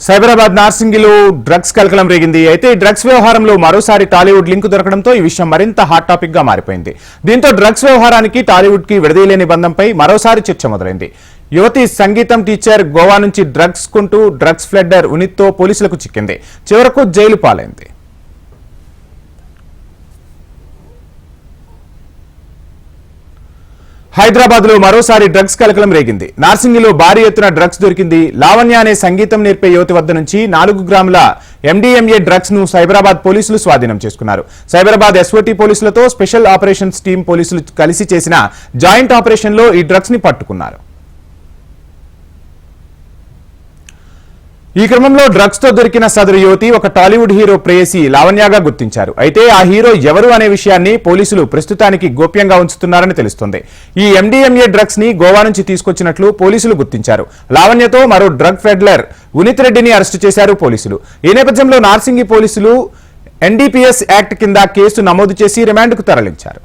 Cyberabad నార్సింగిలో drugs కలకలం రేగింది. అయితే ఈ డ్రగ్స్ వ్యవహారంలో మరోసారి టాలీవుడ్ లింక్ దొరకడంతో ఈ విషయం మరింత హాట్ టాపిక్ గా మారిపోయింది. దీంతో డ్రగ్స్ వ్యవహారానికి టాలీవుడ్ కి విడదీయలేని బంధంపై మరోసారి చర్చ మొదలైంది. యువతి సంగీతం టీచర్ గోవా నుంచి డ్రగ్స్ కుంటూ డ్రగ్స్ ఫ్లెడ్డర్ ఉనిత్తో పోలీసులకు చిక్కింది. చివరకు జైలు పాలైంది. హైదరాబాద్ లో మరోసారి డ్రగ్స్ కలకలం రేగింది. నార్సింగిలో భారీ ఎత్తున డ్రగ్స్ దొరికింది. లావణ్య అనే సంగీతం నేర్పే యువతి వద్ద నుంచి 4 గ్రాముల MDMA డ్రగ్స్ ను సైబరాబాద్ పోలీసులు స్వాధీనం చేసుకున్నారు. సైబరాబాద్ SOT పోలీసులతో స్పెషల్ ఆపరేషన్స్ టీం పోలీసులు కలిసి చేసిన జాయింట్ ఆపరేషన్ లో ఈ డ్రగ్స్ ని పట్టుకున్నారు. ఈ క్రమంలో డ్రగ్స్ తో దొరికిన సదరు యువతి ఒక టాలీవుడ్ హీరో ప్రేయసి లావణ్యగా గుర్తించారు. అయితే ఆ హీరో ఎవరు అనే విషయాన్ని పోలీసులు ప్రస్తుతానికి గోప్యంగా ఉంచుతున్నారని తెలుస్తోంది. ఈ MDMA డ్రగ్స్ ని గోవా నుంచి తీసుకొచ్చినట్లు పోలీసులు గుర్తించారు. లావణ్యతో మరో డ్రగ్ ఫెడ్లర్ ఉనిత్ రెడ్డిని అరెస్టు చేశారు పోలీసులు. ఈ నేపథ్యంలో నార్సింగి పోలీసులు NDPS యాక్ట్ కింద కేసు నమోదు చేసి రిమాండ్కు తరలించారు.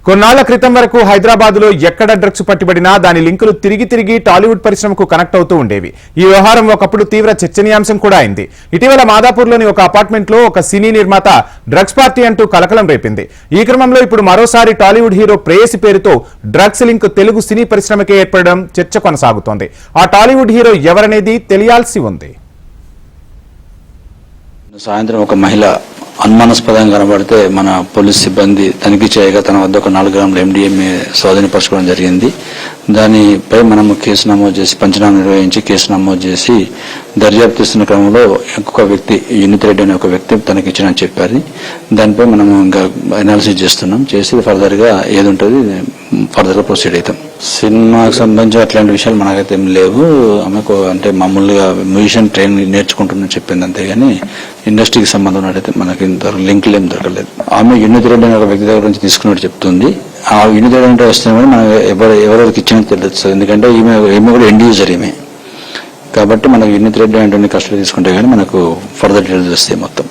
కొన్నాళ్ల క్రితం వరకు హైదరాబాద్ లో ఎక్కడ డ్రగ్స్ పట్టిబడినా దాని లింకులు తిరిగి టాలీవుడ్ పరిశ్రమకు కనెక్ట్ అవుతూ ఉండేవి. ఈ వ్యవహారం ఒకప్పుడు తీవ్ర చర్చనీయాంశం కూడా అయింది. ఇటీవల మాదాపూర్లోని ఒక అపార్ట్మెంట్ లో ఒక సినీ నిర్మాత డ్రగ్స్ పార్టీ అంటూ కలకలం రేపింది. ఈ క్రమంలో ఇప్పుడు మరోసారి టాలీవుడ్ హీరో ప్రేయసి పేరుతో డ్రగ్స్ లింక్ తెలుగు సినీ పరిశ్రమకే ఏర్పడడం చర్చ కొనసాగుతోంది. ఆ టాలీవుడ్ హీరో ఎవరనేది తెలియాల్సి ఉంది. సాయంత్రం ఒక మహిళ అనుమానాస్పదంగా కనబడితే మన పోలీస్ సిబ్బంది తనిఖీ చేయగా తన వద్ద ఒక 4 గ్రాముల MDMA స్వాధీనపరచుకోవడం జరిగింది. దానిపై మనము కేసు నమోదు చేసి పంచనామా నిర్వహించి కేసు నమోదు చేసి దర్యాప్తు చేస్తున్న క్రమంలో ఇంకొక వ్యక్తి యునిత్ రెడ్డి అనే ఒక వ్యక్తి తనకి ఇచ్చినని చెప్పారు. దానిపై మనము ఇంకా అనాలిసిస్ చేస్తున్నాం. చేసి ఫర్దర్ గా ఏది ఉంటుంది ఫర్దర్ గా ప్రొసీడ్ అవుతాం. సినిమాకి సంబంధించి అట్లాంటి విషయాలు మనకైతే ఏం లేవు. ఆమెకు అంటే మామూలుగా మ్యూజిషియన్ ట్రైన్ నేర్చుకుంటుందని చెప్పింది, అంతేగాని ఇండస్ట్రీకి సంబంధం ఉన్నట్టయితే మనకి లింకులు ఏం దొరకలేదు. ఆమె యునిత్ రెడ్డి అనే ఒక వ్యక్తి దగ్గర నుంచి తీసుకున్నట్టు చెప్తుంది. ఆ యునిత్ రెడ్డి అంటే వస్తే మనం ఎవరెవరికి ఇచ్చినట్టు తెలుస్తుంది. ఎందుకంటే ఈమె కూడా ఎండ్ యూజర్ ఈమె కాబట్టి మనకు యునిత్ రెడ్డి అంటే కస్టడీ తీసుకుంటే కానీ మనకు ఫర్దర్ డీటెయిల్స్ వస్తాయి మొత్తం.